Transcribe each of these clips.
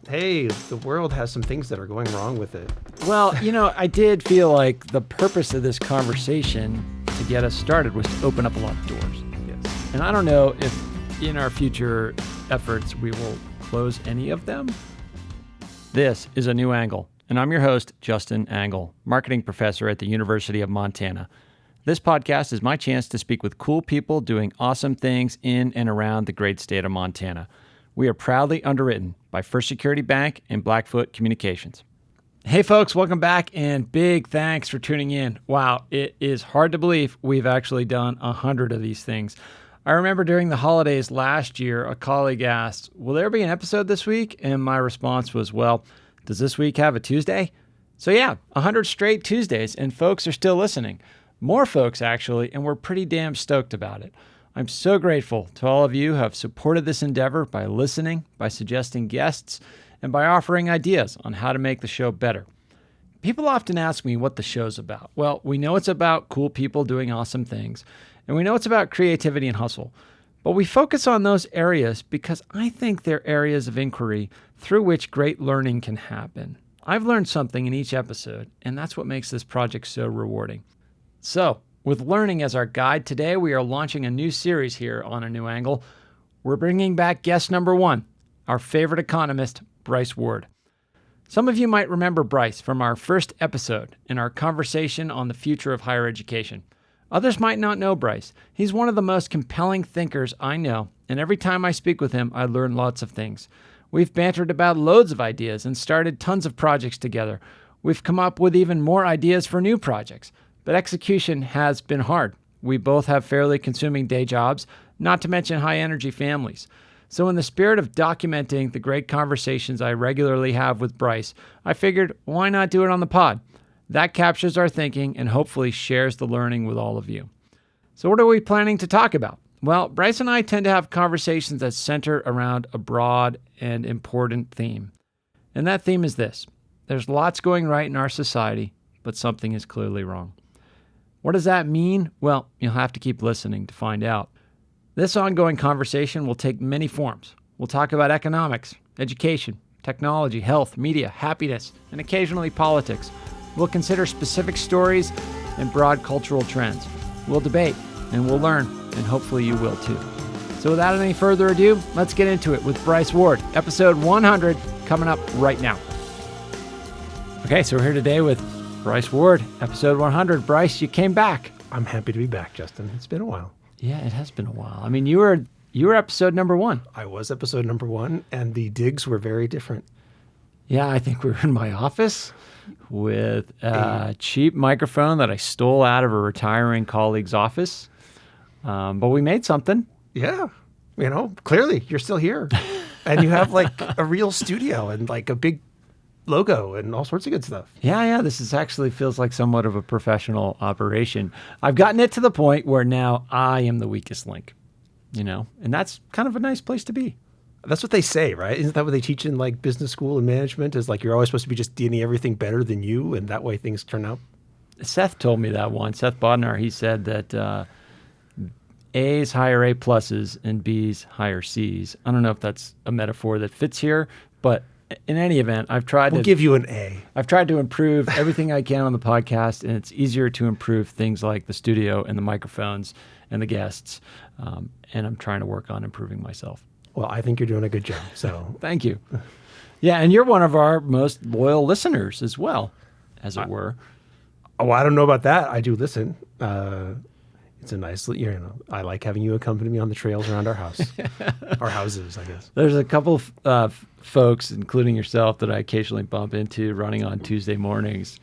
Hey, the world has some things that are going wrong with it. Well, I did feel like the purpose of this conversation to get us started was to open up a lot of doors. Yes. And I don't know if in our future efforts we will close any of them. This is A New Angle, and I'm your host, Justin Angle, marketing professor at the University of Montana. This podcast is my chance to speak with cool people doing awesome things in and around the great state of Montana. We are proudly underwritten by First Security Bank and Blackfoot Communications. Hey folks, welcome back and big thanks for tuning in. Wow, it is hard to believe we've actually done 100 of these things. I remember during the holidays last year, a colleague asked, will there be an episode this week? And my response was, well, does this week have a Tuesday? So yeah, 100 straight Tuesdays, and folks are still listening. More folks actually, and we're pretty damn stoked about it. I'm so grateful to all of you who have supported this endeavor by listening, by suggesting guests, and by offering ideas on how to make the show better. People often ask me what the show's about. Well, we know it's about cool people doing awesome things, and we know it's about creativity and hustle. But we focus on those areas because I think they're areas of inquiry through which great learning can happen. I've learned something in each episode, and that's what makes this project so rewarding. So, with learning as our guide, today we are launching a new series here on A New Angle. We're bringing back guest number one, our favorite economist, Bryce Ward. Some of you might remember Bryce from our first episode in our conversation on the future of higher education. Others might not know Bryce. He's one of the most compelling thinkers I know, and every time I speak with him, I learn lots of things. We've bantered about loads of ideas and started tons of projects together. We've come up with even more ideas for new projects. But execution has been hard. We both have fairly consuming day jobs, not to mention high-energy families. So in the spirit of documenting the great conversations I regularly have with Bryce, I figured, why not do it on the pod? That captures our thinking and hopefully shares the learning with all of you. So what are we planning to talk about? Well, Bryce and I tend to have conversations that center around a broad and important theme. And that theme is this. There's lots going right in our society, but something is clearly wrong. What does that mean? Well, you'll have to keep listening to find out. This ongoing conversation will take many forms. We'll talk about economics, education, technology, health, media, happiness, and occasionally politics. We'll consider specific stories and broad cultural trends. We'll debate and we'll learn, and hopefully you will too. So without any further ado, let's get into it with Bryce Ward, episode 100 coming up right now. Okay, so we're here today with Bryce Ward, episode 100. Bryce, you came back. I'm happy to be back, Justin. It's been a while. Yeah, it has been a while. I mean, you were episode number 1. I was episode number 1, and the digs were very different. Yeah, I think we were in my office with a cheap microphone that I stole out of a retiring colleague's office. But we made something. Yeah. Clearly you're still here. And you have like a real studio and like a big logo and all sorts of good stuff. Yeah. This is actually feels like somewhat of a professional operation. I've gotten it to the point where now I am the weakest link, and that's kind of a nice place to be. That's what they say, right? Isn't that what they teach in like business school and management? Is like you're always supposed to be just doing everything better than you, and that way things turn out. Seth told me that once. Seth Bodnar, he said that A's higher A pluses and B's higher C's. I don't know if that's a metaphor that fits here, but in any event, We'll give you an A. I've tried to improve everything I can on the podcast, and it's easier to improve things like the studio and the microphones and the guests. And I'm trying to work on improving myself. Well, I think you're doing a good job. So thank you. Yeah, and you're one of our most loyal listeners as well, as it were. Oh, I don't know about that. I do listen. It's a nice, I like having you accompany me on the trails around our house. Our houses, I guess. There's a couple of folks, including yourself, that I occasionally bump into running on Tuesday mornings.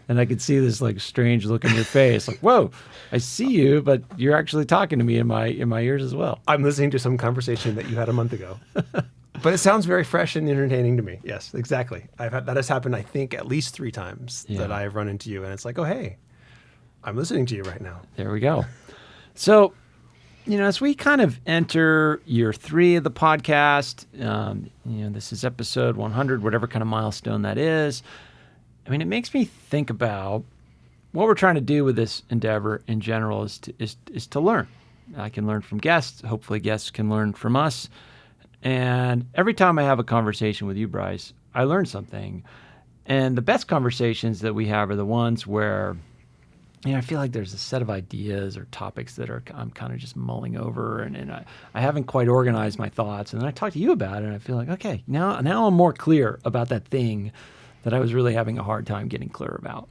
And I could see this like strange look in your face. Like, whoa, I see you, but you're actually talking to me in my ears as well. I'm listening to some conversation that you had a month ago. But it sounds very fresh and entertaining to me. Yes, exactly. That has happened, I think, at least 3 times that I've run into you. And it's like, oh, hey, I'm listening to you right now. There we go. So, as we kind of enter year 3 of the podcast, this is episode 100, whatever kind of milestone that is. I mean, it makes me think about what we're trying to do with this endeavor in general is to learn. I can learn from guests. Hopefully guests can learn from us. And every time I have a conversation with you, Bryce, I learn something. And the best conversations that we have are the ones where, I feel like there's a set of ideas or topics that I'm kind of just mulling over, and I haven't quite organized my thoughts. And then I talk to you about it, and I feel like, okay, now I'm more clear about that thing that I was really having a hard time getting clear about.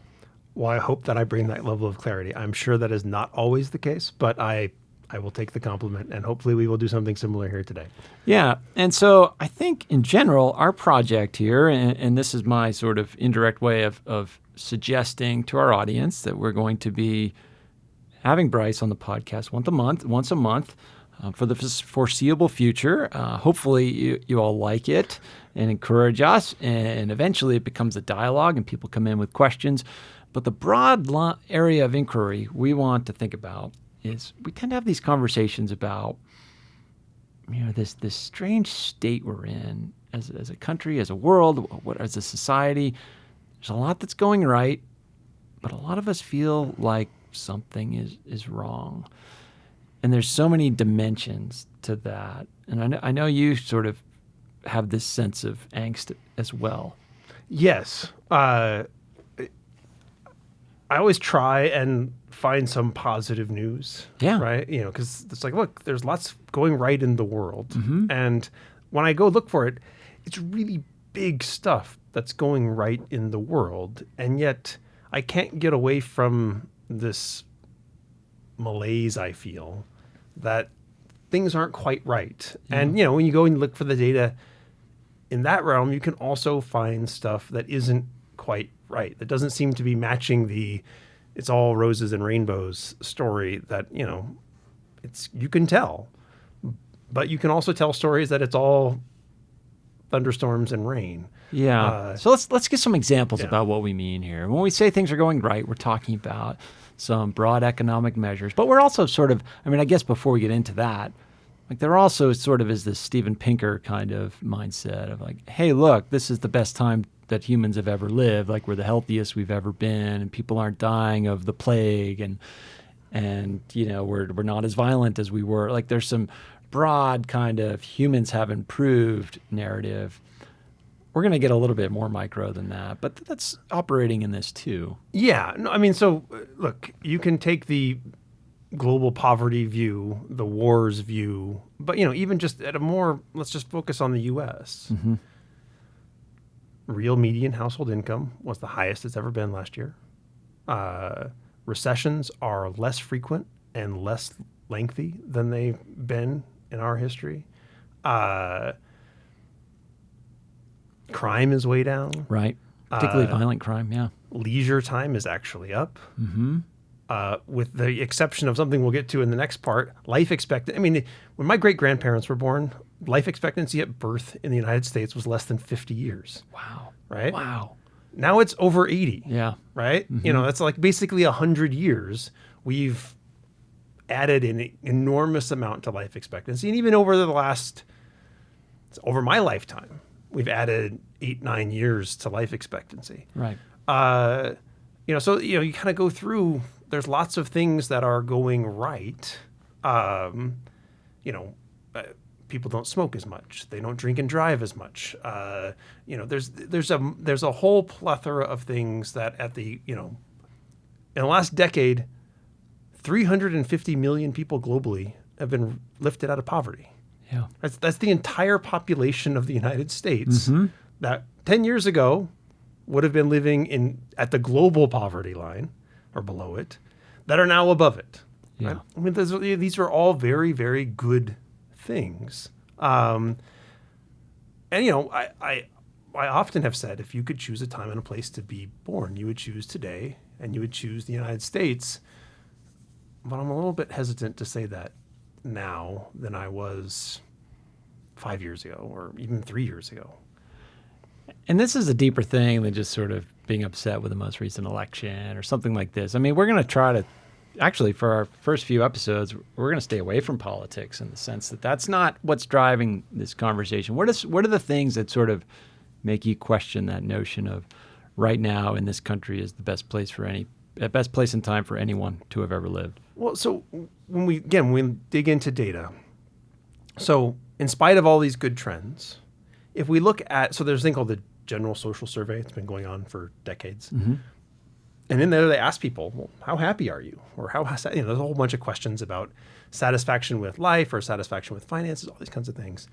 Well, I hope that I bring that level of clarity. I'm sure that is not always the case, but I will take the compliment, and hopefully we will do something similar here today. Yeah. And so I think in general, our project here, and this is my sort of indirect way of suggesting to our audience that we're going to be having Bryce on the podcast once a month for the foreseeable future. Hopefully you all like it and encourage us, and eventually it becomes a dialogue and people come in with questions. But the broad area of inquiry we want to think about is we tend to have these conversations about, this strange state we're in as a country, as a world, as a society. There's a lot that's going right, but a lot of us feel like something is wrong. And there's so many dimensions to that. And I know you sort of have this sense of angst as well. Yes. I always try and find some positive news. Yeah. Right? Because it's like, look, there's lots going right in the world. Mm-hmm. And when I go look for it, it's really big stuff that's going right in the world. And yet I can't get away from this malaise I feel that things aren't quite right. Yeah. And, when you go and look for the data in that realm, you can also find stuff that isn't quite right, that doesn't seem to be matching the it's all roses and rainbows story that, you can tell. But you can also tell stories that it's all thunderstorms and rain. Yeah. So let's get some examples about what we mean here. When we say things are going right, we're talking about some broad economic measures, but we're also sort of, I guess before we get into that, like there also sort of is this Steven Pinker kind of mindset of like, hey, look, this is the best time that humans have ever lived. Like we're the healthiest we've ever been, and people aren't dying of the plague, and we're not as violent as we were. Like there's some broad kind of humans have improved narrative. We're going to get a little bit more micro than that, but that's operating in this too. Yeah. No, so look, you can take the global poverty view, the wars view, but, even just at let's just focus on the U.S. Mm-hmm. Real median household income was the highest it's ever been last year. Recessions are less frequent and less lengthy than they've been in our history. Crime is way down. Right. Particularly violent crime, yeah. Leisure time is actually up. Mm-hmm. With the exception of something we'll get to in the next part, life expectancy. When my great-grandparents were born, life expectancy at birth in the United States was less than 50 years. Wow. Right? Wow. Now it's over 80. Yeah. Right? Mm-hmm. That's like basically 100 years. We've added an enormous amount to life expectancy. And even over my lifetime, we've added 8-9 years to life expectancy. Right. So you kind of go through, there's lots of things that are going right. People don't smoke as much. They don't drink and drive as much. There's a whole plethora of things that in the last decade, 350 million people globally have been lifted out of poverty. Yeah. That's the entire population of the United States mm-hmm. that 10 years ago would have been living at the global poverty line or below it, that are now above it. Yeah. Right? These are all very, very good things. I often have said, if you could choose a time and a place to be born, you would choose today, and you would choose the United States. But I'm a little bit hesitant to say that now than I was 5 years ago or even 3 years ago. And this is a deeper thing than just sort of being upset with the most recent election or something like this. We're going to try to, actually, for our first few episodes, we're going to stay away from politics in the sense that that's not what's driving this conversation. What are the things that sort of make you question that notion of right now in this country is the best place in time for anyone to have ever lived? Well, so when we dig into data, so in spite of all these good trends, if we look at, so there's a thing called the General Social Survey. It's been going on for decades. Mm-hmm. And in there they ask people, well, how happy are you? Or there's a whole bunch of questions about satisfaction with life or satisfaction with finances, all these kinds of things.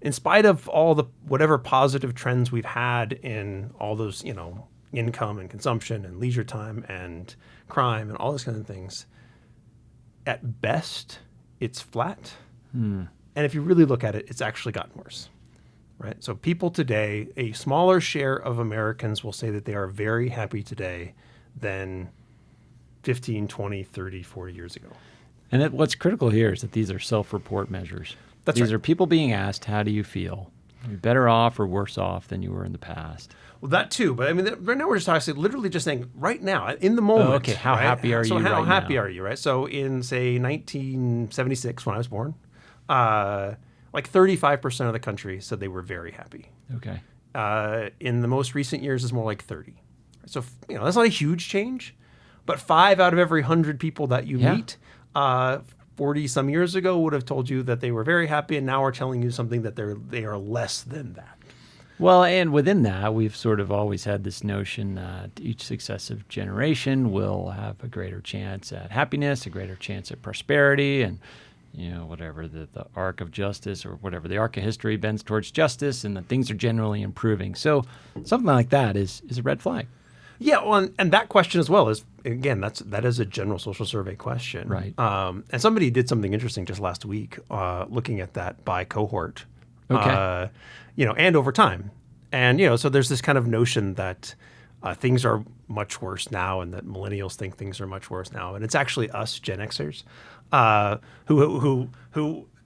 In spite of all the whatever positive trends we've had in all those, income and consumption and leisure time and crime and all those kinds of things, at best, it's flat. And if you really look at it, it's actually gotten worse. Right? So people today, a smaller share of Americans will say that they are very happy today than 15, 20, 30, 40 years ago. And what's critical here is that these are self-report measures. These are people being asked, how do you feel? Are you better off or worse off than you were in the past? Well, that too. But I mean, right now we're just actually literally just saying right now, in the moment. Okay, how happy are you right now? So how happy are you, right? So in, say, 1976, when I was born, like 35% of the country said they were very happy. Okay. In the most recent years, it's more like 30. So, that's not a huge change, but 5 out of every 100 people that you meet 40 some years ago would have told you that they were very happy, and now are telling you something that they are less than that. Well, and within that, we've sort of always had this notion that each successive generation will have a greater chance at happiness, a greater chance at prosperity, and whatever the arc of justice or whatever the arc of history bends towards justice, and that things are generally improving. So something like that is a red flag. Yeah, well, and that question as well is, again, that is a general social survey question. Right. And somebody did something interesting just last week, looking at that by cohort. Okay. And over time. And, so there's this kind of notion that things are much worse now, and that millennials think things are much worse now. And it's actually us, Gen Xers, who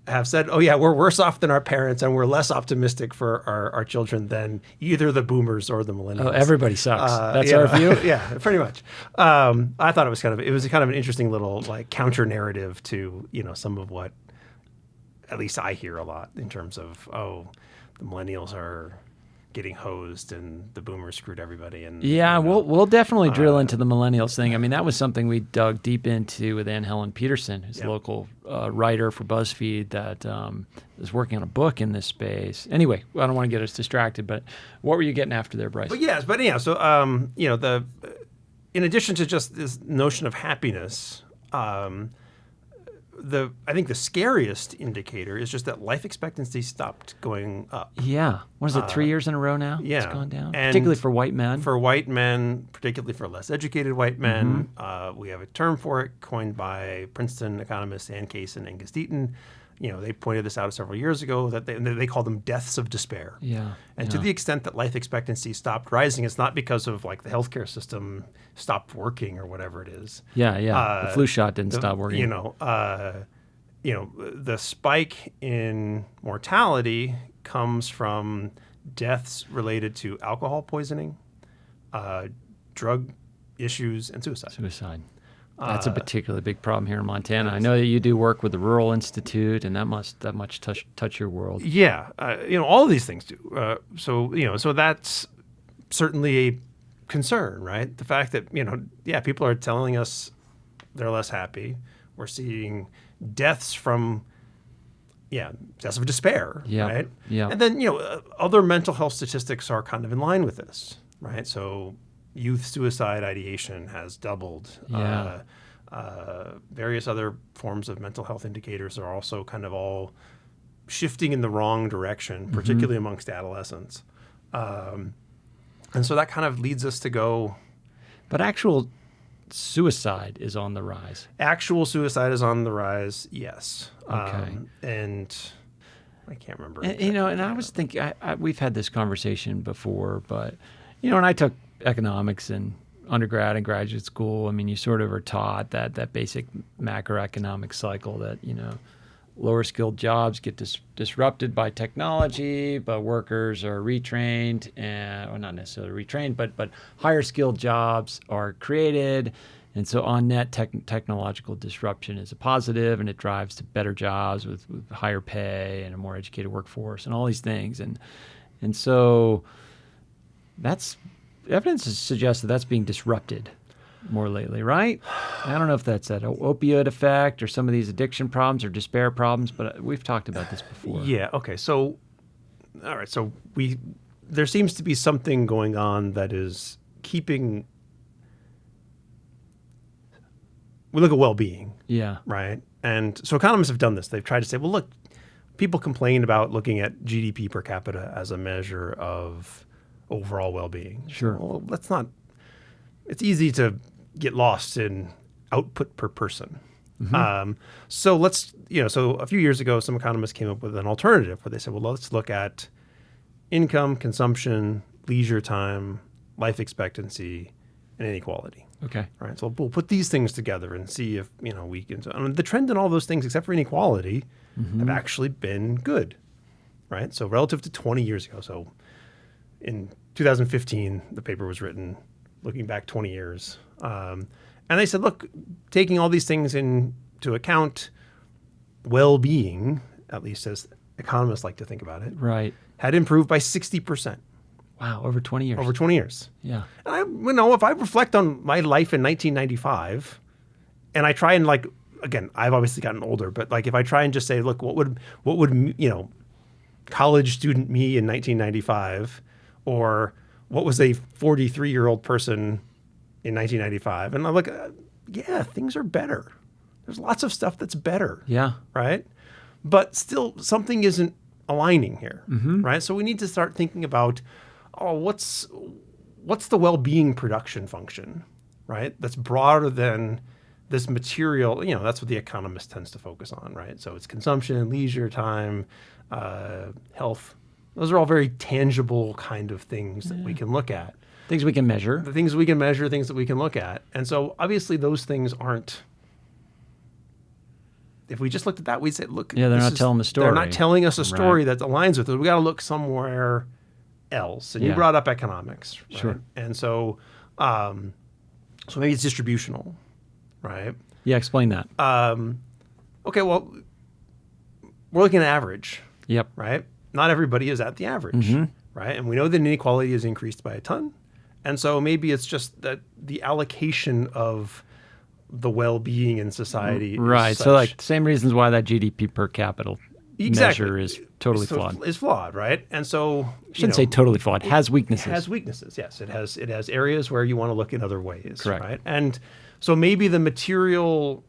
have said, oh, yeah, we're worse off than our parents, and we're less optimistic for our children than either the boomers or the millennials. Oh, everybody sucks. That's our view? Yeah, pretty much. I thought it was kind of an interesting little counter narrative to, some of what at least I hear a lot in terms of, the millennials are getting hosed and the boomers screwed everybody. And we'll definitely drill into the millennials thing. I mean, that was something we dug deep into with Ann Helen Peterson, who's a local writer for BuzzFeed that is working on a book in this space. Anyway, I don't want to get us distracted, but what were you getting after there, Bryce? So in addition to just this notion of happiness, I think the scariest indicator is just that life expectancy stopped going up. Yeah. What is it, 3 years in a row now? Yeah. It's gone down? And particularly for white men? For white men, particularly for less educated white men. We have a term for it coined by Princeton economists Ann Case and Angus Deaton. They pointed this out several years ago that they call them deaths of despair. Yeah. And to the extent that life expectancy stopped rising, it's not because of the healthcare system stopped working or whatever it is. Yeah. The flu shot didn't stop working. The spike in mortality comes from deaths related to alcohol poisoning, drug issues, and suicide. That's a particularly big problem here in Montana. I know that you do work with the Rural Institute, and that much touch your world. Yeah, all of these things do. So that's certainly a concern, right? The fact that people are telling us they're less happy. We're seeing deaths from deaths of despair, right? Yeah. And then other mental health statistics are kind of in line with this, right? So youth suicide ideation has doubled. Yeah. Various other forms of mental health indicators are also kind of all shifting in the wrong direction, particularly amongst adolescents. And so that kind of leads us to go. But actual suicide is on the rise. Actual suicide is on the rise, yes. Okay. And I can't remember. And I was thinking, we've had this conversation before, but, when I took economics in undergrad and graduate school, I mean, you sort of are taught that basic macroeconomic cycle that, lower skilled jobs get disrupted by technology, but workers are retrained, or not necessarily retrained, but higher skilled jobs are created. And so on net, technological disruption is a positive, and it drives to better jobs with higher pay and a more educated workforce and all these things. And so that's evidence suggests that that's being disrupted. more lately, right? I don't know if that's that opioid effect or some of these addiction problems or despair problems, but we've talked about this before. Yeah. Okay. So, all right. So there seems to be something going on that is keeping. We look at well-being. Yeah. Right. And so economists have done this. They've tried to say, well, look, people complain about looking at GDP per capita as a measure of overall well-being. Sure. Well, that's not. It's easy to get lost in output per person. So so a few years ago, some economists came up with an alternative where they said, well, let's look at income, consumption, leisure time, life expectancy, and inequality. Okay. Right. So we'll put these things together and see if, we can. I mean, the trend in all those things, except for inequality, have actually been good. Right. So relative to 20 years ago. So in 2015, the paper was written looking back 20 years. And they said, look, taking all these things into account, well-being, at least as economists like to think about it, Right. had improved by 60%. Wow. Over 20 years. Over 20 years. Yeah. And if I reflect on my life in 1995, and I try and again, I've obviously gotten older, but if I try and just say, look, what would college student me in 1995, or what was a 43-year-old person in 1995? And I look, yeah, things are better. There's lots of stuff that's better. Yeah. Right. But still, something isn't aligning here. Right. So we need to start thinking about, what's the well-being production function, right? That's broader than this material. That's what the economist tends to focus on, right? So it's consumption, leisure time, health. Those are all very tangible kind of things that we can look at. Things we can measure. The things we can measure, things that we can look at. And so obviously those things aren't, if we just looked at that, we'd say, look. Yeah, they're not telling the story. They're not telling us a story that aligns with it. We got to look somewhere else. And you brought up economics. Right? Sure. And so, so maybe it's distributional, right? Yeah, explain that. Okay, well, we're looking at average. Yep. Right? Not everybody is at the average, right? And we know that inequality has increased by a ton. And so maybe it's just that the allocation of the well-being in society right. is such. So same reasons why that GDP per capita measure is totally flawed. Is flawed, right? And so I shouldn't say totally flawed. It has weaknesses. It has weaknesses, yes. It has areas where you want to look in other ways. Correct. Right? And so maybe the material,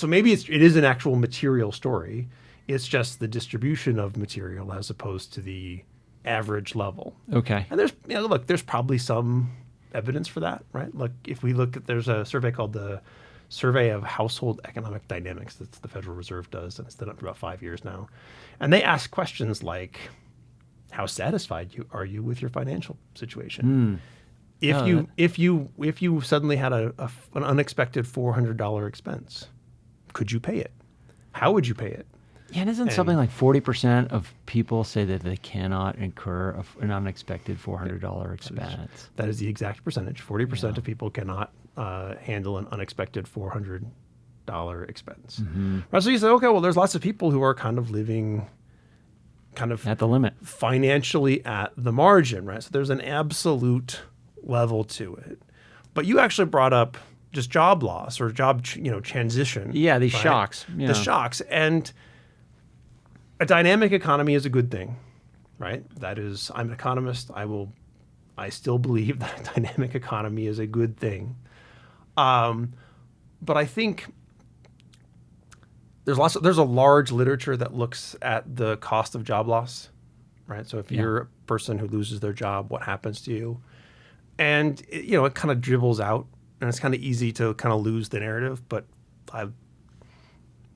it is an actual material story. It's just the distribution of material as opposed to the average level. Okay. And there's probably some evidence for that, right? If we look at, there's a survey called the Survey of Household Economic Dynamics that the Federal Reserve does, and it's been up for about 5 years now. And they ask questions like, how satisfied are you with your financial situation? If you suddenly had an unexpected $400 expense, could you pay it? How would you pay it? Yeah, and isn't something like 40% of people say that they cannot incur an unexpected $400 expense? That is the exact percentage. 40% of people cannot handle an unexpected $400 expense. Right, so you say, okay, well, there's lots of people who are kind of living at the limit, financially at the margin, right? So there's an absolute level to it. But you actually brought up just job loss or job transition. Yeah, these shocks. The shocks. And a dynamic economy is a good thing, right? That is, I'm an economist. I still believe that a dynamic economy is a good thing. But I think there's a large literature that looks at the cost of job loss, right? So if you're a person who loses their job, what happens to you? And it kind of dribbles out, and it's kind of easy to kind of lose the narrative. But I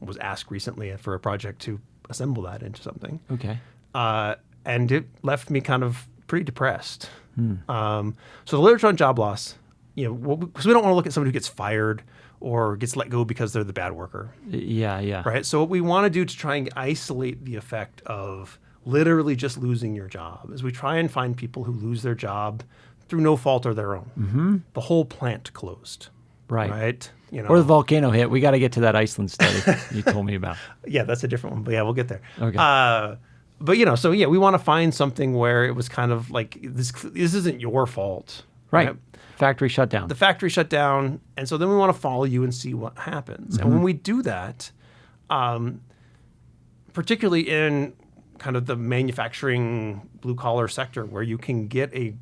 was asked recently for a project to assemble that into something. Okay. And it left me kind of pretty depressed. So the literature on job loss, because we don't want to look at somebody who gets fired or gets let go because they're the bad worker. Yeah. Right? So what we want to do to try and isolate the effect of literally just losing your job is we try and find people who lose their job through no fault of their own. The whole plant closed. Right? Or the volcano hit. We got to get to that Iceland study you told me about. Yeah, that's a different one. But yeah, we'll get there. Okay. But we want to find something where it was kind of like this isn't your fault. Right. Factory shut down. The factory shut down. And so then we want to follow you and see what happens. And when we do that, particularly in kind of the manufacturing blue collar sector where you can get a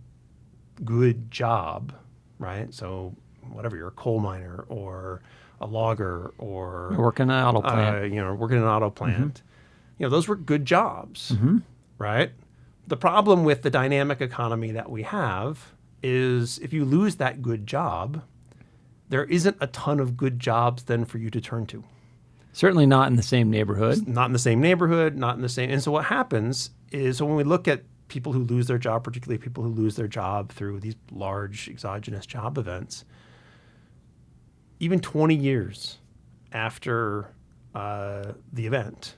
good job, right? So whatever, you're a coal miner or a logger or working in an auto plant. Working in an auto plant. Those were good jobs, right? The problem with the dynamic economy that we have is if you lose that good job, there isn't a ton of good jobs then for you to turn to. Certainly not in the same neighborhood. Not in the same neighborhood, not in the same. And so what happens is, so when we look at people who lose their job, particularly people who lose their job through these large exogenous job events, even 20 years after the event,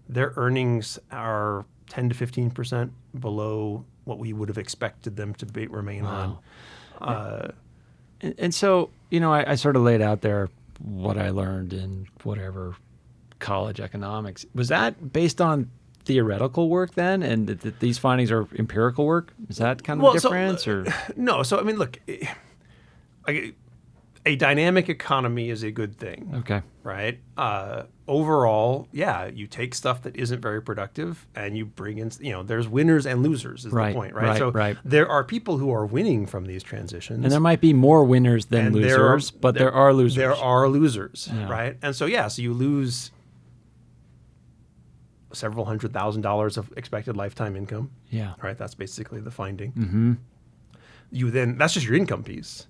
their earnings are 10 to 15% below what we would have expected them to remain on. And so, I sort of laid out there what I learned in whatever college economics. Was that based on theoretical work then, and that these findings are empirical work? Is that kind of the difference? No. So, I mean, look, a dynamic economy is a good thing. Okay. Right? Overall, you take stuff that isn't very productive and you bring in, there's winners and losers is the point, right? So there are people who are winning from these transitions. And there might be more winners than losers, but there are losers. There are losers, right? And so, so you lose several $100,000 of expected lifetime income. Yeah. Right? That's basically the finding. Mm-hmm. That's just your income piece.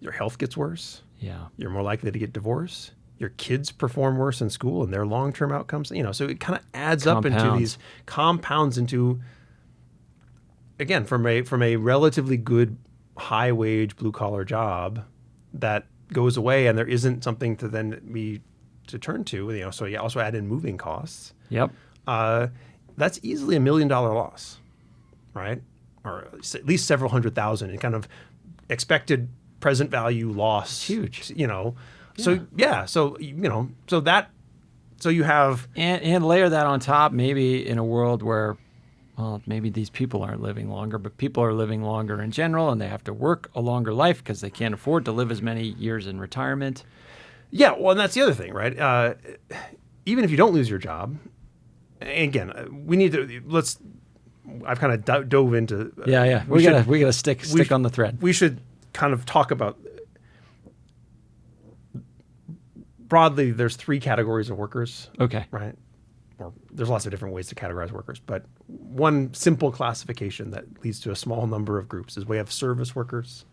Your health gets worse. Yeah. You're more likely to get divorced. Your kids perform worse in school and their long-term outcomes, so it kind of adds up into these compounds into, again, from a relatively good high-wage blue-collar job that goes away and there isn't something to then to turn to, so you also add in moving costs. Yep. That's easily $1 million loss, right? Or at least several $100,000 in kind of expected present value loss. Huge. So you have and layer that on top, maybe in a world where, well, maybe these people aren't living longer, but people are living longer in general, and they have to work a longer life because they can't afford to live as many years in retirement. Yeah, well, and that's the other thing, right? Even if you don't lose your job, again, we need to I've kind of dove into. We gotta stick on the thread. We should kind of talk about. Broadly, there's 3 categories of workers. Okay. Right? Or there's lots of different ways to categorize workers, but one simple classification that leads to a small number of groups is we have service workers,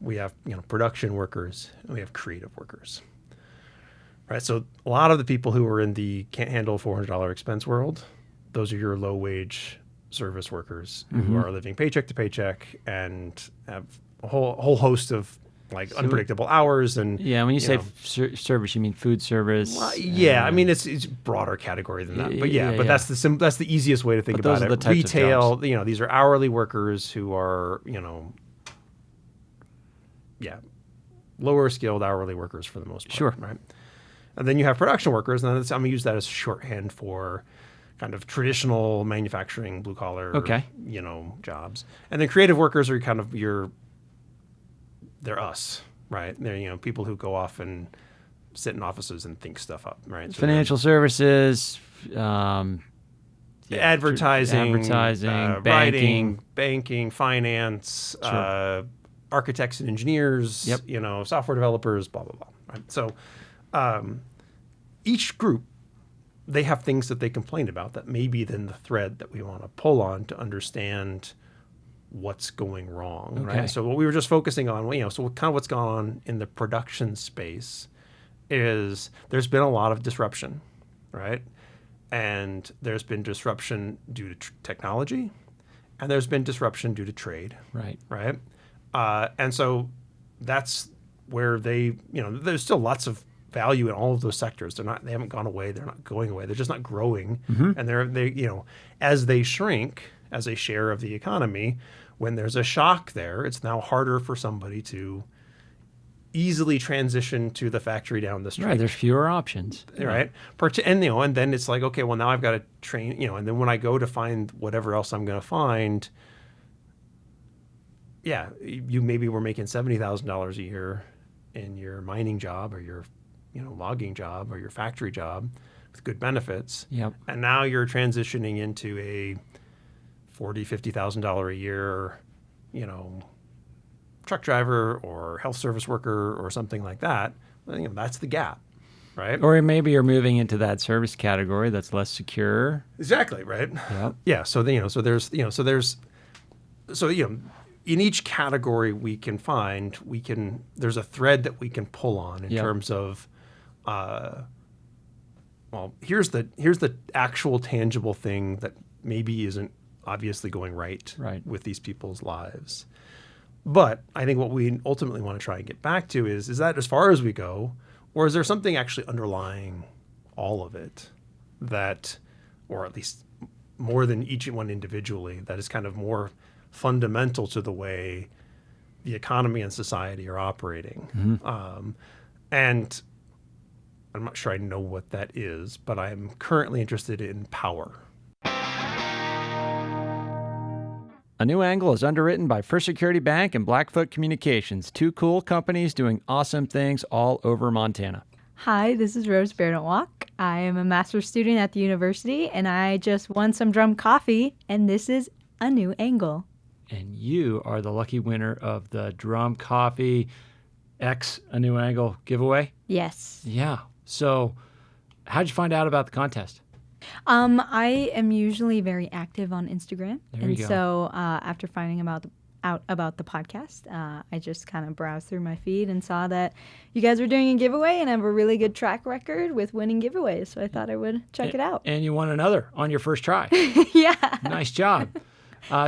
we have production workers, and we have creative workers. Right? So a lot of the people who are in the can't handle $400 expense world, those are your low-wage service workers who are living paycheck to paycheck and have a whole host of unpredictable hours and when you say service, you mean food service? Well, I mean it's a broader category than that, but that's the easiest way to think about it. Those are the types Retail, of jobs. These are hourly workers who are lower skilled hourly workers for the most part. Sure. Right, and then you have production workers, and I'm going to use that as shorthand for kind of traditional manufacturing blue collar jobs, and then creative workers are kind of they're us, right? They're people who go off and sit in offices and think stuff up, right? So financial services, advertising, banking, finance, architects and engineers, software developers, blah blah blah. Right? So each group, they have things that they complain about that may be then the thread that we want to pull on to understand what's going wrong, right? So what we were just focusing on, what's gone on in the production space is there's been a lot of disruption, right? And there's been disruption due to technology, and there's been disruption due to trade, right? And so that's where there's still lots of value in all of those sectors. They haven't gone away. They're not going away. They're just not growing. And they as they shrink as a share of the economy, when there's a shock there, it's now harder for somebody to easily transition to the factory down the street. Right, there's fewer options. Right. And then it's like, okay, well now I've got to train, and then when I go to find whatever else I'm going to find, yeah, you maybe were making $70,000 a year in your mining job or your, logging job or your factory job with good benefits. Yep. And now you're transitioning into a $40,000-$50,000 a year, truck driver or health service worker or something like that. Well, that's the gap, right? Or maybe you're moving into that service category that's less secure. Exactly, right? Yep. Yeah. So in each category there's a thread that we can pull on in terms of, here's the actual tangible thing that maybe isn't obviously going right with these people's lives. But I think what we ultimately want to try and get back to is that as far as we go, or is there something actually underlying all of it that, or at least more than each one individually, that is kind of more fundamental to the way the economy and society are operating. Mm-hmm. And I'm not sure I know what that is, but I'm currently interested in power. A New Angle is underwritten by First Security Bank and Blackfoot Communications, two cool companies doing awesome things all over Montana. Hi, this is Rose Walk. I am a master's student at the university, and I just won some drum coffee, and this is A New Angle. And you are the lucky winner of the Drum Coffee X A New Angle giveaway? Yes. Yeah. So how'd you find out about the contest? I am usually very active on Instagram. There you go. So after finding out about the podcast, I just kind of browsed through my feed and saw that you guys were doing a giveaway and have a really good track record with winning giveaways. So I thought I would check it out. And you won another on your first try. Yeah. Nice job.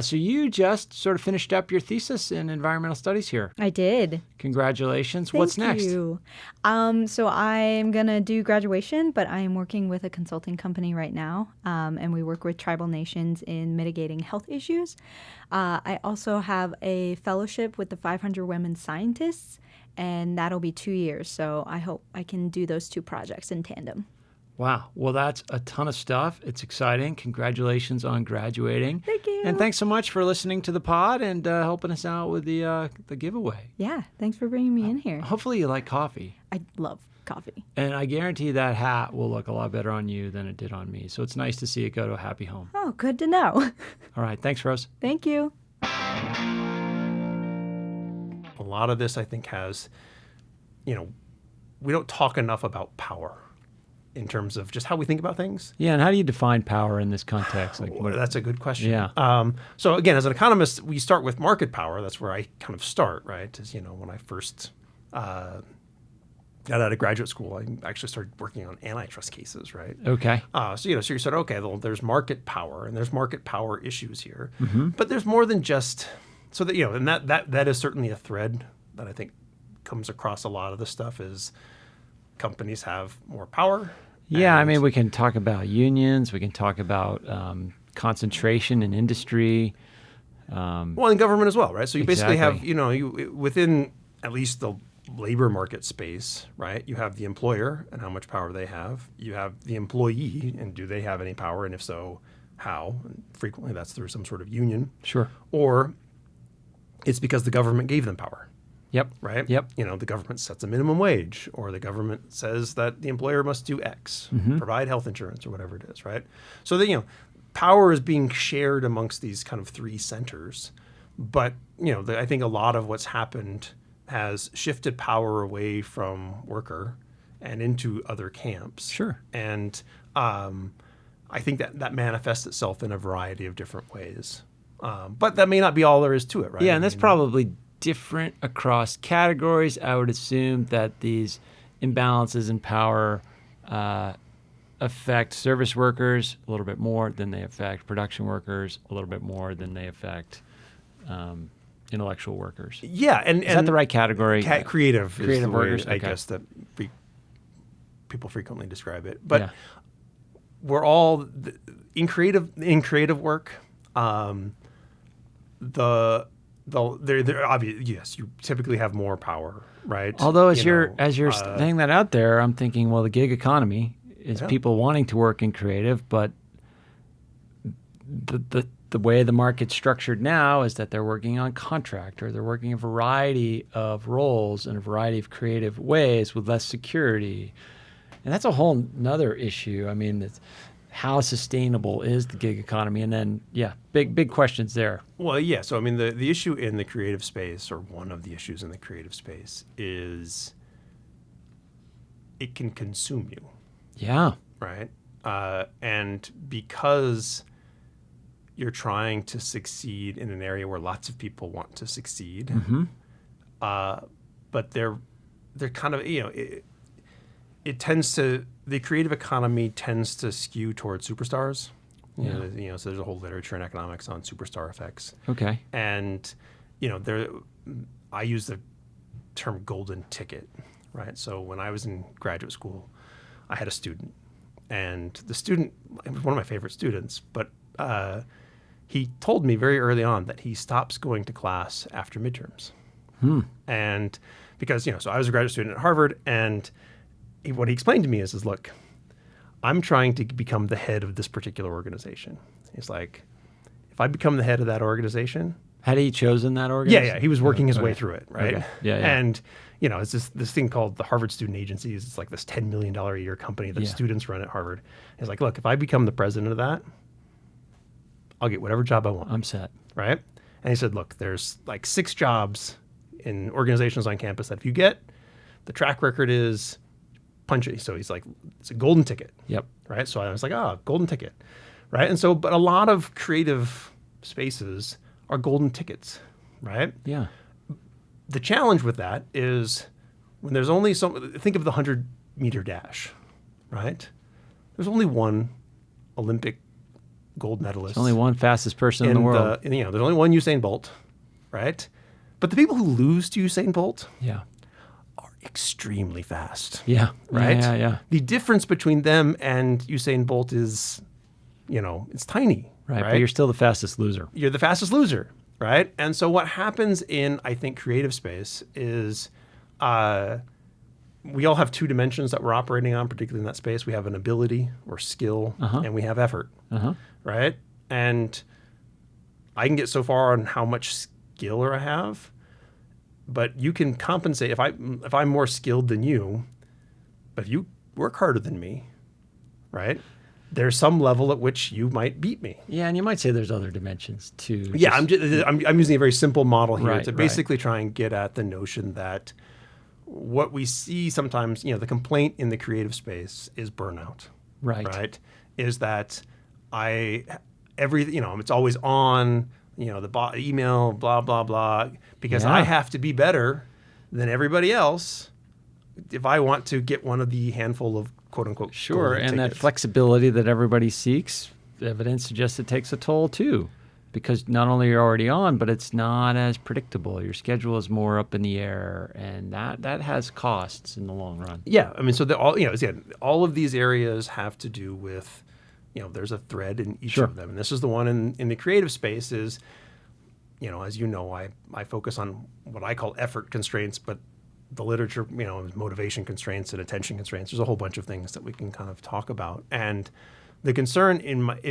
So you just sort of finished up your thesis in environmental studies here. I did. Congratulations. Thank What's next? You. So I'm going to do graduation, but I am working with a consulting company right now, and we work with tribal nations in mitigating health issues. I also have a fellowship with the 500 Women Scientists, and that'll be 2 years. So I hope I can do those two projects in tandem. Wow. Well, that's a ton of stuff. It's exciting. Congratulations on graduating. Thank you. And thanks so much for listening to the pod and helping us out with the giveaway. Yeah. Thanks for bringing me in here. Hopefully you like coffee. I love coffee. And I guarantee that hat will look a lot better on you than it did on me. So it's nice to see it go to a happy home. Oh, good to know. All right. Thanks, Rose. Thank you. A lot of this, I think, has, we don't talk enough about power in terms of just how we think about things. Yeah, and how do you define power in this context? That's a good question. Yeah. So again, as an economist, we start with market power. That's where I kind of start, right? As when I first got out of graduate school, I actually started working on antitrust cases, right? Okay. So you said, okay, well, there's market power, and there's market power issues here, but there's more than just so that and that is certainly a thread that I think comes across a lot of the stuff is. Companies have more power. Yeah, I mean, we can talk about unions. We can talk about concentration in industry. Well, in government as well, right? So you basically have, you within at least the labor market space, right? You have the employer and how much power they have. You have the employee and do they have any power? And if so, how? And frequently that's through some sort of union. Sure. Or it's because the government gave them power. Yep. Right? Yep. The government sets a minimum wage, or the government says that the employer must do X, provide health insurance, or whatever it is, right? So that, power is being shared amongst these kind of three centers. But, I think a lot of what's happened has shifted power away from worker and into other camps. Sure. And I think that manifests itself in a variety of different ways. But that may not be all there is to it, right? Yeah, and that's probably different across categories. I would assume that these imbalances in power affect service workers a little bit more than they affect production workers, a little bit more than they affect intellectual workers. Yeah, and is that the right category? Creative is the workers, way, I guess that people frequently describe it. But we're all in creative work. They're obvious. Yes, you typically have more power, right? Although as you're laying that out there, I'm thinking, well, the gig economy is people wanting to work in creative, but the the way the market's structured now is that they're working on contract, or they're working a variety of roles in a variety of creative ways with less security. And that's a whole nother issue. I mean, how sustainable is the gig economy? And then, big questions there. Well, yeah. So, I mean, the issue in the creative space, or one of the issues in the creative space, is it can consume you. Yeah. Right? And because you're trying to succeed in an area where lots of people want to succeed, but they're kind of, it tends to, the creative economy tends to skew towards superstars. So there's a whole literature in economics on superstar effects. Okay. And, I use the term golden ticket, right? So when I was in graduate school, I had a student, and the student was one of my favorite students, but he told me very early on that he stops going to class after midterms. And because, so I was a graduate student at Harvard, and what he explained to me is, look, I'm trying to become the head of this particular organization. He's like, if I become the head of that organization. Had he chosen that organization? Yeah. He was working his way through it, right? Okay. Yeah. And, it's this thing called the Harvard Student Agencies. It's like this $10 million a year company that students run at Harvard. He's like, look, if I become the president of that, I'll get whatever job I want. I'm set. Right? And he said, look, there's like 6 jobs in organizations on campus that if you get, the track record is punch it. So he's like, it's a golden ticket. Yep. Right? So I was like, golden ticket. Right? And so, but a lot of creative spaces are golden tickets. Right? Yeah. The challenge with that is when there's only think of the 100-meter dash. Right? There's only one Olympic gold medalist. There's only one fastest person in the world. There's only one Usain Bolt, right? But the people who lose to Usain Bolt are extremely fast. Yeah. Right? Yeah. The difference between them and Usain Bolt is, it's tiny. Right. But you're still the fastest loser. You're the fastest loser, right? And so what happens in, I think, creative space is we all have 2 dimensions that we're operating on, particularly in that space. We have an ability or skill, and we have effort. Right? And I can get so far on how much skill I have, but you can compensate if I'm more skilled than you, but if you work harder than me, right? There's some level at which you might beat me. Yeah, and you might say there's other dimensions too. Yeah, I'm using a very simple model here to basically right. try and get at the notion that what we see sometimes, the complaint in the creative space is burnout. Right? Is that it's always on, the email, blah, blah, blah, because I have to be better than everybody else if I want to get one of the handful of quote unquote sure, and tickets. that flexibility that everybody seeks, evidence suggests it takes a toll too, because not only you're already on, but it's not as predictable. Your schedule is more up in the air, and that has costs in the long run. Yeah, I mean, so all of these areas have to do with, there's a thread in each of them, and this is the one in the creative space is, as you know, I focus on what I call effort constraints, but the literature, is motivation constraints and attention constraints. There's a whole bunch of things that we can kind of talk about. And the concern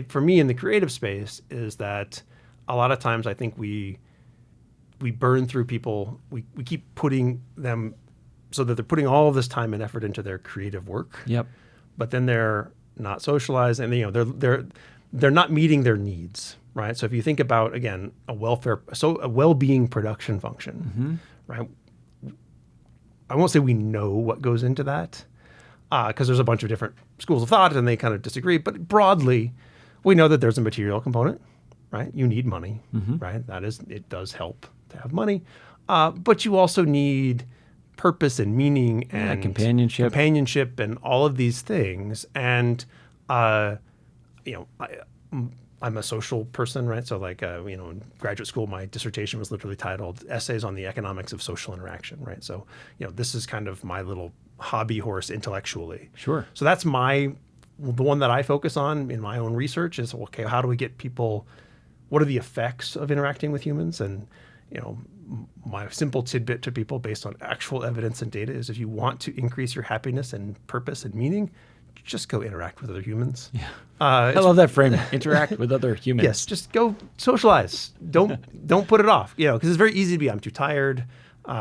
for me in the creative space is that a lot of times I think we burn through people. We keep putting them so that they're putting all of this time and effort into their creative work. Yep. But then they're not socialized, and they're not meeting their needs, right? So if you think about, again, a well-being production function, right? I won't say we know what goes into that, because there's a bunch of different schools of thought and they kind of disagree. But broadly, we know that there's a material component, right? You need money, right? It does help to have money, but you also need purpose and meaning and companionship and all of these things. And I'm a social person, right? So in graduate school, my dissertation was literally titled Essays on the Economics of Social Interaction, right? So, this is kind of my little hobby horse intellectually. Sure. So that's the one that I focus on in my own research is, okay, how do we get people, what are the effects of interacting with humans? And, my simple tidbit to people based on actual evidence and data is if you want to increase your happiness and purpose and meaning, just go interact with other humans. Yeah. I love that framing. Interact with other humans. Yes, just go socialize. Don't put it off. Because it's very easy to be, I'm too tired. There's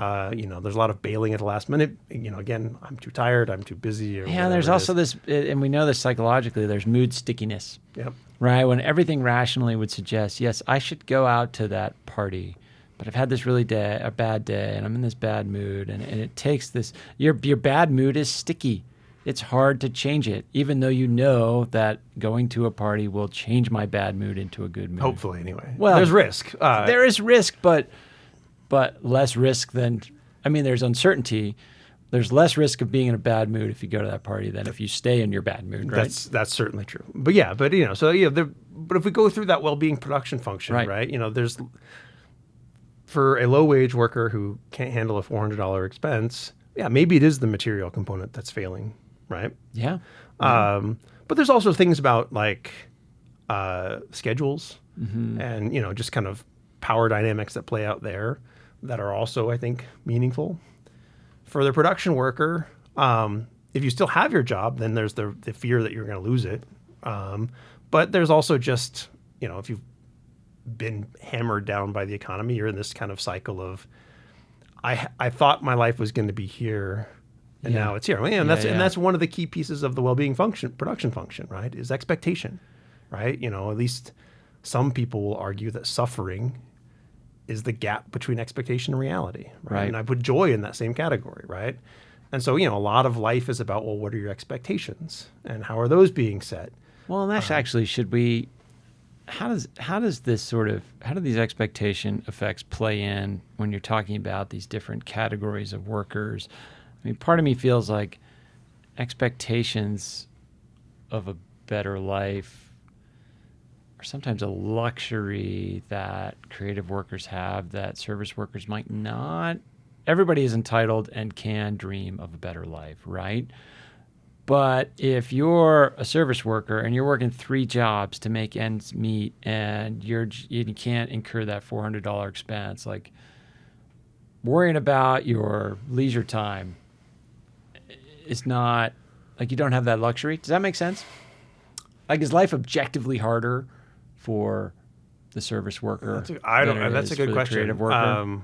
a lot of bailing at the last minute. Again, I'm too tired. I'm too busy. Or yeah, there's also this, and we know this psychologically, there's mood stickiness. Yep. Right? When everything rationally would suggest, yes, I should go out to that party, but I've had this a bad day, and I'm in this bad mood, and it takes this, your bad mood is sticky. It's hard to change it, even though you know that going to a party will change my bad mood into a good mood. Hopefully, anyway. Well, there's risk. There is risk, but less risk than, there's uncertainty. There's less risk of being in a bad mood if you go to that party than if you stay in your bad mood, right? That's certainly true. But but if we go through that well-being production function, right? There's, for a low-wage worker who can't handle a $400 expense, maybe it is the material component that's failing, right? Yeah. But there's also things about like schedules and just kind of power dynamics that play out there that are also, I think, meaningful. For the production worker, if you still have your job, then there's the fear that you're going to lose it. But there's also just, if you've been hammered down by the economy, you're in this kind of cycle of, I thought my life was going to be here, and now it's here. And that's one of the key pieces of the well-being production function, right? Is expectation, right? At least some people will argue that suffering is the gap between expectation and reality, right? And I put joy in that same category, right? And so, a lot of life is about, well, what are your expectations and how are those being set? Well, and that's actually, how do these expectation effects play in when you're talking about these different categories of workers? Part of me feels like expectations of a better life are sometimes a luxury that creative workers have that service workers might not. Everybody is entitled and can dream of a better life, right? But if you're a service worker and you're working 3 jobs to make ends meet and you can't incur that $400 expense, like worrying about your leisure time is not, like, you don't have that luxury. Does that make sense? Like, is life objectively harder for the service worker? That's a good question. Creative worker?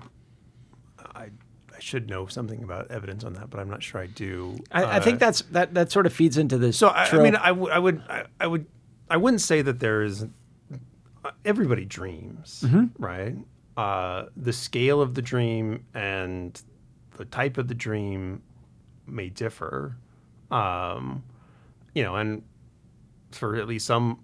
I should know something about evidence on that, but I'm not sure I do. I think that sort of feeds into this. So trope. I wouldn't say that there is. Everybody dreams, right? The scale of the dream and the type of the dream may differ, and for at least some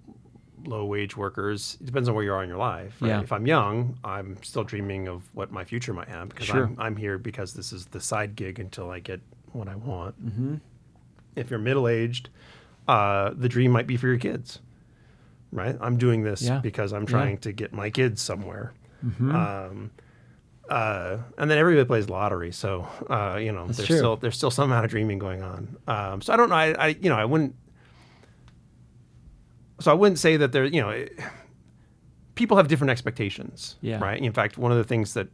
low-wage workers, it depends on where you are in your life. Right? Yeah. If I'm young, I'm still dreaming of what my future might have because I'm here because this is the side gig until I get what I want. Mm-hmm. If you're middle-aged, the dream might be for your kids, right? I'm doing this because I'm trying to get my kids somewhere. Mm-hmm. And then everybody plays lottery, so there's still some amount of dreaming going on. So I don't know. I wouldn't. So I wouldn't say that there, people have different expectations, right? In fact, one of the things that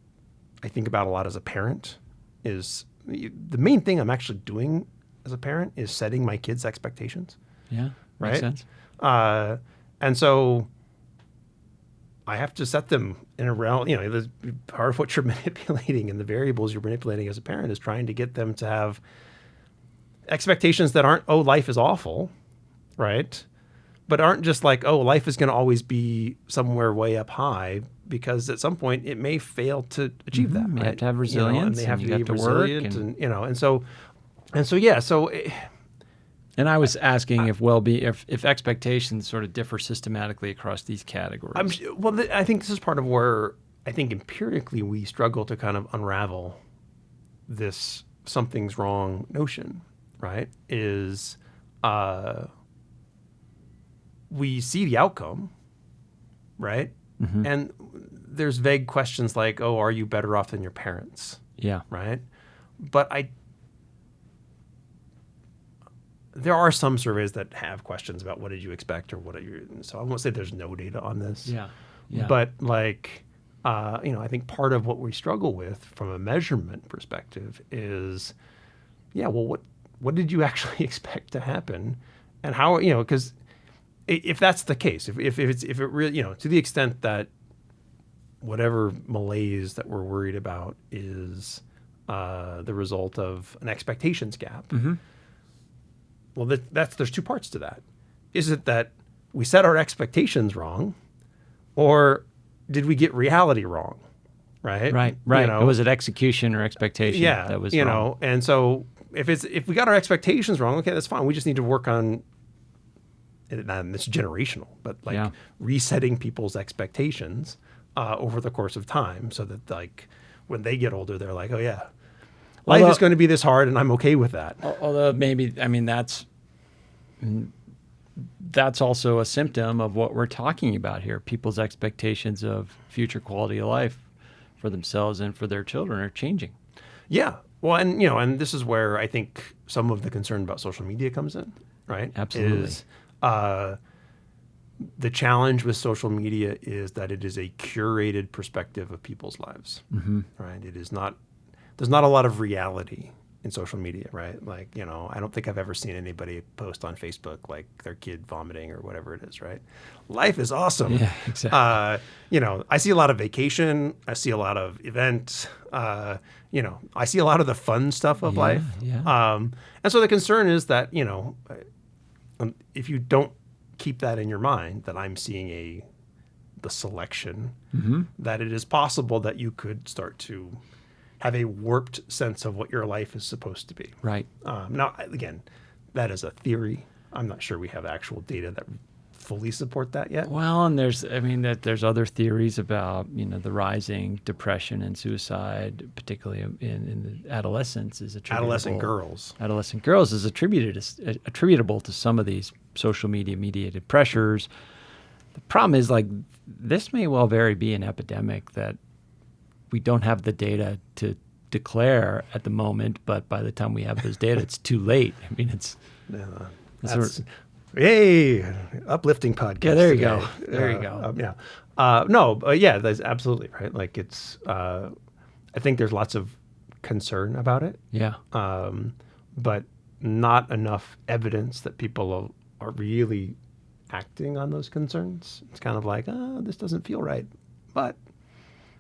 I think about a lot as a parent is the main thing I'm actually doing as a parent is setting my kids' expectations. Yeah, right? Makes sense. And so I have to set them in a realm, part of what you're manipulating and the variables you're manipulating as a parent is trying to get them to have expectations that aren't, oh, life is awful, right? But aren't just like, oh, life is going to always be somewhere way up high, because at some point it may fail to achieve that. You right? have to have resilience, and they have to be to resilient, work, and so. And I was asking if expectations sort of differ systematically across these categories. I think this is part of where I think empirically we struggle to kind of unravel this something's wrong notion, right? Is we see the outcome, right? Mm-hmm. And there's vague questions like, oh, are you better off than your parents? Yeah. Right? But there are some surveys that have questions about what did you expect or what are you, so I won't say there's no data on this. Yeah. But I think part of what we struggle with from a measurement perspective is, what did you actually expect to happen? And how, because if that's the case, if it really, to the extent that whatever malaise that we're worried about is the result of an expectations gap, well, there's two parts to that. Is it that we set our expectations wrong, or did we get reality wrong? Right. Was it execution or expectation? Yeah. That was wrong. And so if we got our expectations wrong, okay, that's fine. We just need to work on, and it's generational, but resetting people's expectations over the course of time, so that when they get older, they're like, oh yeah, life is going to be this hard, and I'm okay with that. Although maybe, that's also a symptom of what we're talking about here. People's expectations of future quality of life for themselves and for their children are changing. Yeah. Well, and this is where I think some of the concern about social media comes in, right? Absolutely. The challenge with social media is that it is a curated perspective of people's lives, right? There's not a lot of reality in social media, right? I don't think I've ever seen anybody post on Facebook like their kid vomiting or whatever it is, right? Life is awesome. Yeah, exactly. I see a lot of vacation. I see a lot of events. I see a lot of the fun stuff of life. Yeah. And so the concern is that, if you don't keep that in your mind, that I'm seeing the selection, that it is possible that you could start to have a warped sense of what your life is supposed to be. Right. Now, again, that is a theory. I'm not sure we have actual data that fully support that yet. Well, and there's other theories about, the rising depression and suicide, particularly in the adolescents, is attributable. Adolescent girls is attributable to some of these social media mediated pressures. The problem is this may well be an epidemic that we don't have the data to declare at the moment, but by the time we have those data, it's too late. Hey, uplifting podcast. Yeah, there you today. go. There you go. That's absolutely right. I think there's lots of concern about it. Yeah. But not enough evidence that people are really acting on those concerns. It's kind of like, this doesn't feel right, but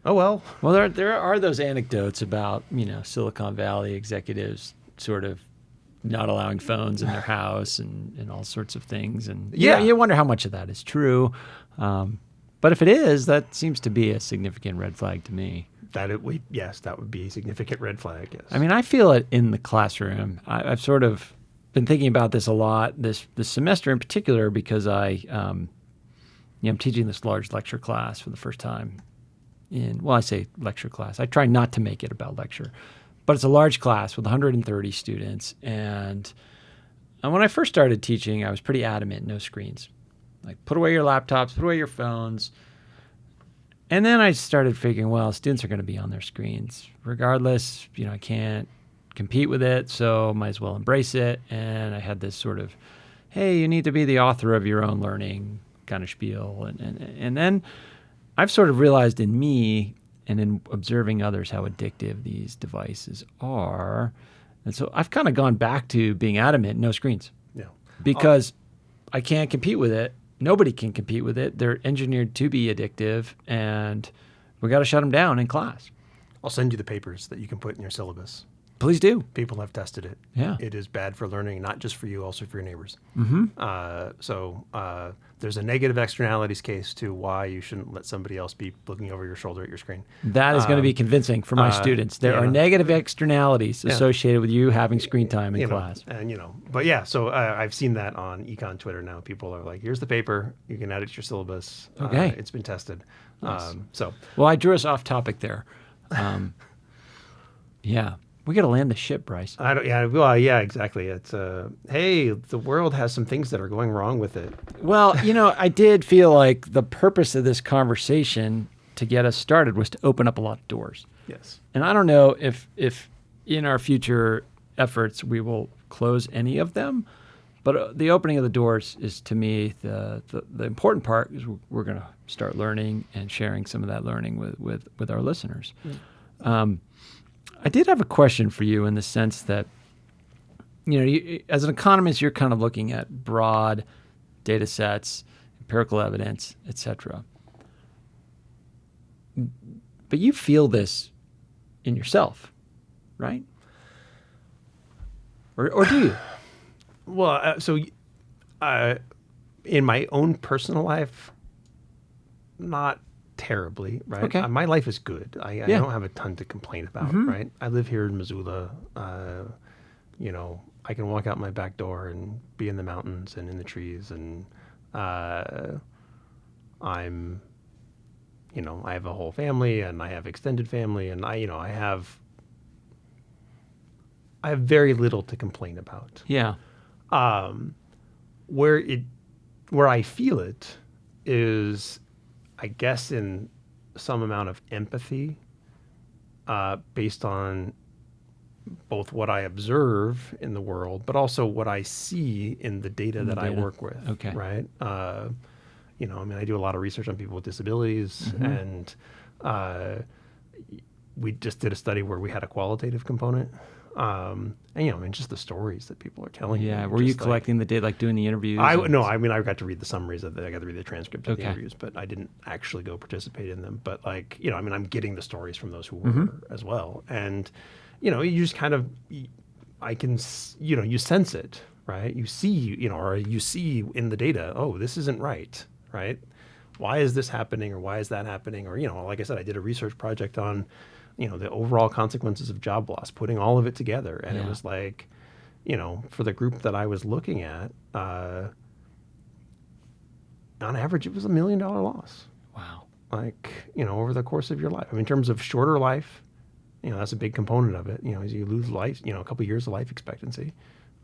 oh well. Well, there are those anecdotes about, Silicon Valley executives sort of not allowing phones in their house and all sorts of things. And you wonder how much of that is true. But if it is, that seems to be a significant red flag to me. That would be a significant red flag, yes. I feel it in the classroom. I've sort of been thinking about this a lot this semester in particular, because I'm teaching this large lecture class for the first time. I say lecture class. I try not to make it about lecture, but it's a large class with 130 students. And when I first started teaching, I was pretty adamant, no screens. Put away your laptops, put away your phones. And then I started figuring, students are going to be on their screens regardless. I can't compete with it, so might as well embrace it. And I had this sort of, hey, you need to be the author of your own learning kind of spiel. And then I've sort of realized in me and in observing others how addictive these devices are. And so I've kind of gone back to being adamant, no screens. Yeah. Because I can't compete with it. Nobody can compete with it. They're engineered to be addictive, and we got to shut them down in class. I'll send you the papers that you can put in your syllabus. Please do. People have tested it. Yeah. It is bad for learning, not just for you, also for your neighbors. Mm-hmm. There's a negative externalities case to why you shouldn't let somebody else be looking over your shoulder at your screen. That is going to be convincing for my students. There are negative externalities associated with you having screen time in class. So I've seen that on econ Twitter now. People are like, here's the paper. You can add it to your syllabus. Okay. It's been tested. Nice. Well, I drew us off topic there. Yeah. We got to land the ship, Bryce. Exactly. It's hey, the world has some things that are going wrong with it. Well, I did feel like the purpose of this conversation to get us started was to open up a lot of doors. Yes. And I don't know if in our future efforts we will close any of them, but the opening of the doors is, to me, the important part. Is we're going to start learning and sharing some of that learning with our listeners. I did have a question for you in the sense that as an economist, you're kind of looking at broad data sets, empirical evidence, et cetera. But you feel this in yourself, right? Or do you? Well, in my own personal life, not terribly, right? Okay. My life is good. I don't have a ton to complain about, right? I live here in Missoula. I can walk out my back door and be in the mountains and in the trees, and I have a whole family and I have extended family, and I have very little to complain about. Yeah. Where I feel it is, I guess, in some amount of empathy, based on both what I observe in the world, but also what I see in the data that I work with. Okay. Right. I do a lot of research on people with disabilities, and we just did a study where we had a qualitative component. Just the stories that people are telling you. Yeah. Were you collecting the data, like doing the interviews? I got to read the summaries of I got to read the transcript of the interviews, but I didn't actually go participate in them. But I'm getting the stories from those who were as well. And, you just kind of, you sense it, right? You see, or you see in the data, oh, this isn't right? Why is this happening, or why is that happening? Or, like I said, I did a research project on, the overall consequences of job loss, putting all of it together. And it was like, for the group that I was looking at, on average, it was $1 million loss. Wow. Over the course of your life. In terms of shorter life, that's a big component of it. As you lose life, a couple of years of life expectancy,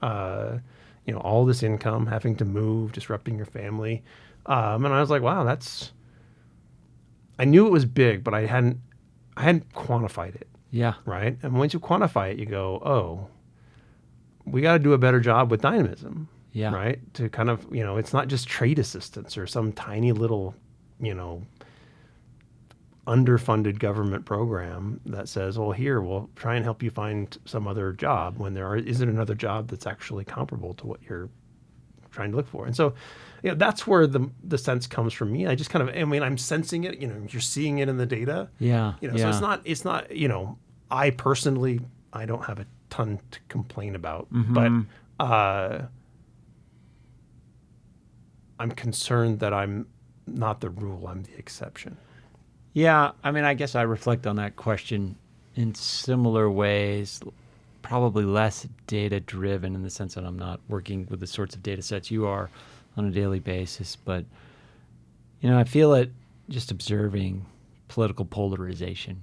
all this income, having to move, disrupting your family. And I was like, wow, I knew it was big, but I hadn't quantified it. Yeah. Right. And once you quantify it, you go, oh, we got to do a better job with dynamism. Yeah. Right. To kind of, it's not just trade assistance or some tiny little, underfunded government program that says, well, here, we'll try and help you find some other job when there isn't another job that's actually comparable to what you're trying to look for. And so, that's where the sense comes from me. I just kind of, I'm sensing it, you're seeing it in the data. Yeah. So it's not, I personally, I don't have a ton to complain about, but I'm concerned that I'm not the rule, I'm the exception. Yeah. I guess I reflect on that question in similar ways, probably less data driven in the sense that I'm not working with the sorts of data sets you are on a daily basis. But, I feel it just observing political polarization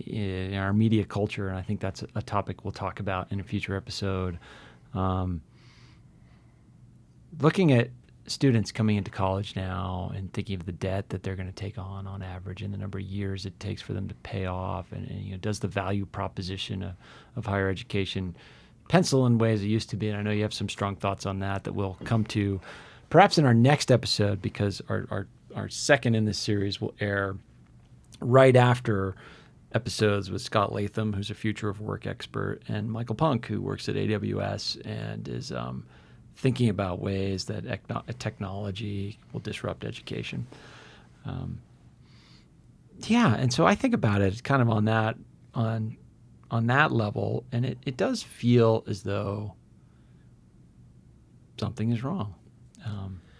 in our media culture. And I think that's a topic we'll talk about in a future episode. Looking at students coming into college now and thinking of the debt that they're going to take on average, and the number of years it takes for them to pay off, and does the value proposition of higher education pencil in ways it used to be? And I know you have some strong thoughts on that we'll come to perhaps in our next episode, because our second in this series will air right after episodes with Scott Latham, who's a future of work expert, and Michael Punk, who works at AWS and is thinking about ways that technology will disrupt education. And so I think about it kind of on that level, and it does feel as though something is wrong.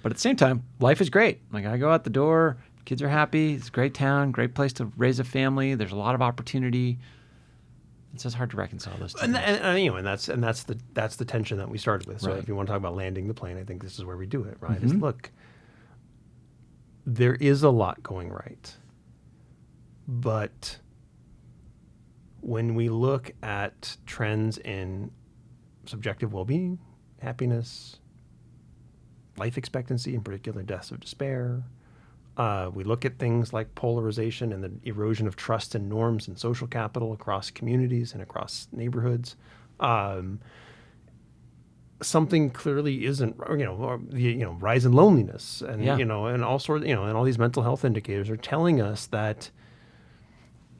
But at the same time, life is great. I go out the door, kids are happy, it's a great town, great place to raise a family, there's a lot of opportunity. It's just hard to reconcile those two. And that's the tension that we started with. So right. If you want to talk about landing the plane, I think this is where we do it, right? Is look, there is a lot going right, but when we look at trends in subjective well-being, happiness, life expectancy, in particular deaths of despair, we look at things like polarization and the erosion of trust and norms and social capital across communities and across neighborhoods. Something clearly isn't, rise in loneliness and, and all sorts, and all these mental health indicators are telling us that,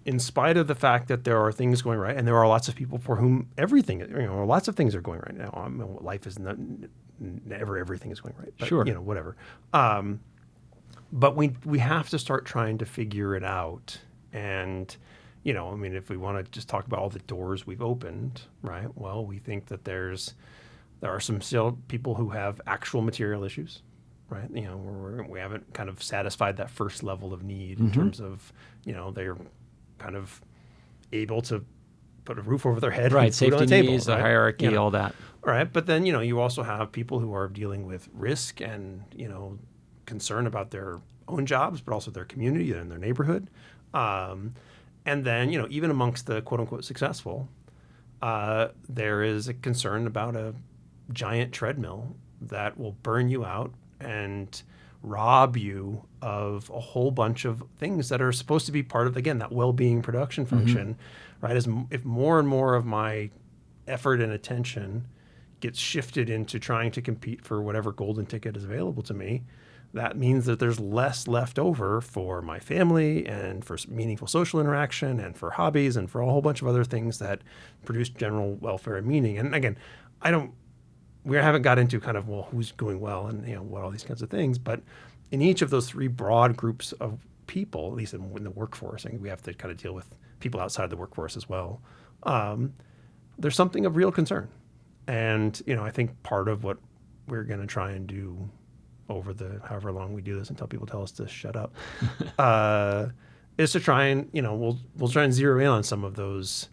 in spite of the fact that there are things going right, and there are lots of people for whom everything, lots of things are going right now. I mean, life is never everything is going right, but, sure, whatever. But we have to start trying to figure it out. And, if we want to just talk about all the doors we've opened, right? Well, we think that there are some still people who have actual material issues, right? We haven't kind of satisfied that first level of need in terms of, they're kind of able to put a roof over their head, right? And Safety food on the table, needs, right? the hierarchy, all that. All right, but then you also have people who are dealing with risk and concern about their own jobs, but also their community and their neighborhood. And then, even amongst the quote unquote successful, there is a concern about a giant treadmill that will burn you out and rob you of a whole bunch of things that are supposed to be part of, again, that well-being production function, right? If more and more of my effort and attention gets shifted into trying to compete for whatever golden ticket is available to me, that means that there's less left over for my family and for meaningful social interaction and for hobbies and for a whole bunch of other things that produce general welfare and meaning. And again, we haven't got into kind of, who's doing well and, what all these kinds of things. But in each of those three broad groups of people, at least in the workforce, I think we have to kind of deal with people outside the workforce as well. There's something of real concern. And, I think part of what we're going to try and do over the however long we do this until people tell us to shut up, is to try and, we'll try and zero in on some of those.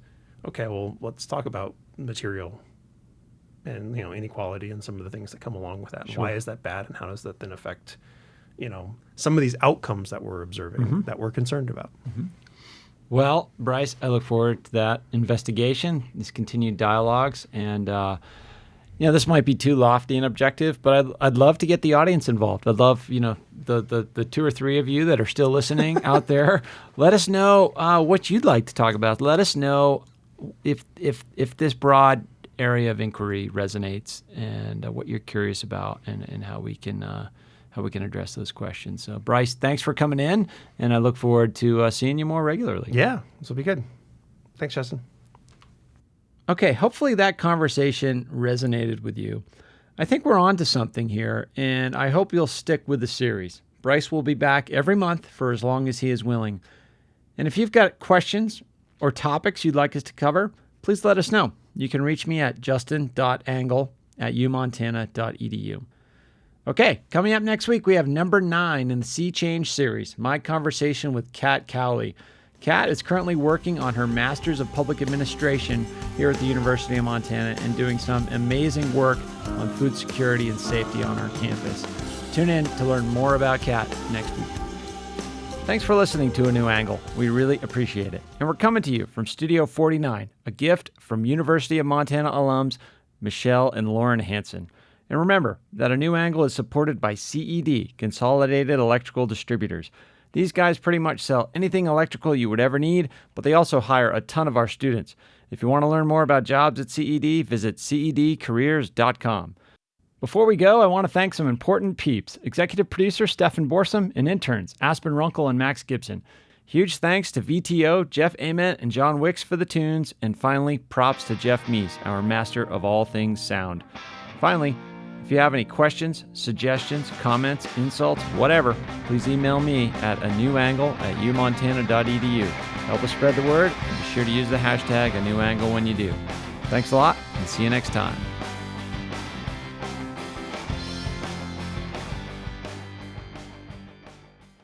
Okay, well, let's talk about material and, inequality and some of the things that come along with that. And why is that bad? And how does that then affect, some of these outcomes that we're observing that we're concerned about? Well, Bryce, I look forward to that investigation, these continued dialogues, and this might be too lofty and objective, but I'd love to get the audience involved. I'd love, the two or three of you that are still listening out there. Let us know what you'd like to talk about. Let us know if this broad area of inquiry resonates and what you're curious about and how we can address those questions. So, Bryce, thanks for coming in, and I look forward to seeing you more regularly. Yeah, this will be good. Thanks, Justin. Okay, hopefully that conversation resonated with you. I think we're on to something here, and I hope you'll stick with the series. Bryce will be back every month for as long as he is willing. And if you've got questions or topics you'd like us to cover, please let us know. You can reach me at justin.angle@umontana.edu. Okay, coming up next week, we have number 9 in the Sea Change series, my conversation with Kat Cowley. Kat is currently working on her Master's of Public Administration here at the University of Montana and doing some amazing work on food security and safety on our campus. Tune in to learn more about Kat next week. Thanks for listening to A New Angle. We really appreciate it. And we're coming to you from Studio 49, a gift from University of Montana alums Michelle and Lauren Hansen. And remember that A New Angle is supported by CED, Consolidated Electrical Distributors. These guys pretty much sell anything electrical you would ever need, but they also hire a ton of our students. If you want to learn more about jobs at CED, visit cedcareers.com. Before we go, I want to thank some important peeps: executive producer Stefan Borsum and interns Aspen Runkle and Max Gibson. Huge thanks to VTO, Jeff Ament, and John Wicks for the tunes. And finally, props to Jeff Meese, our master of all things sound. Finally, if you have any questions, suggestions, comments, insults, whatever, please email me at anewangle@umontana.edu. Help us spread the word, and be sure to use the hashtag #anewangle when you do. Thanks a lot, and see you next time.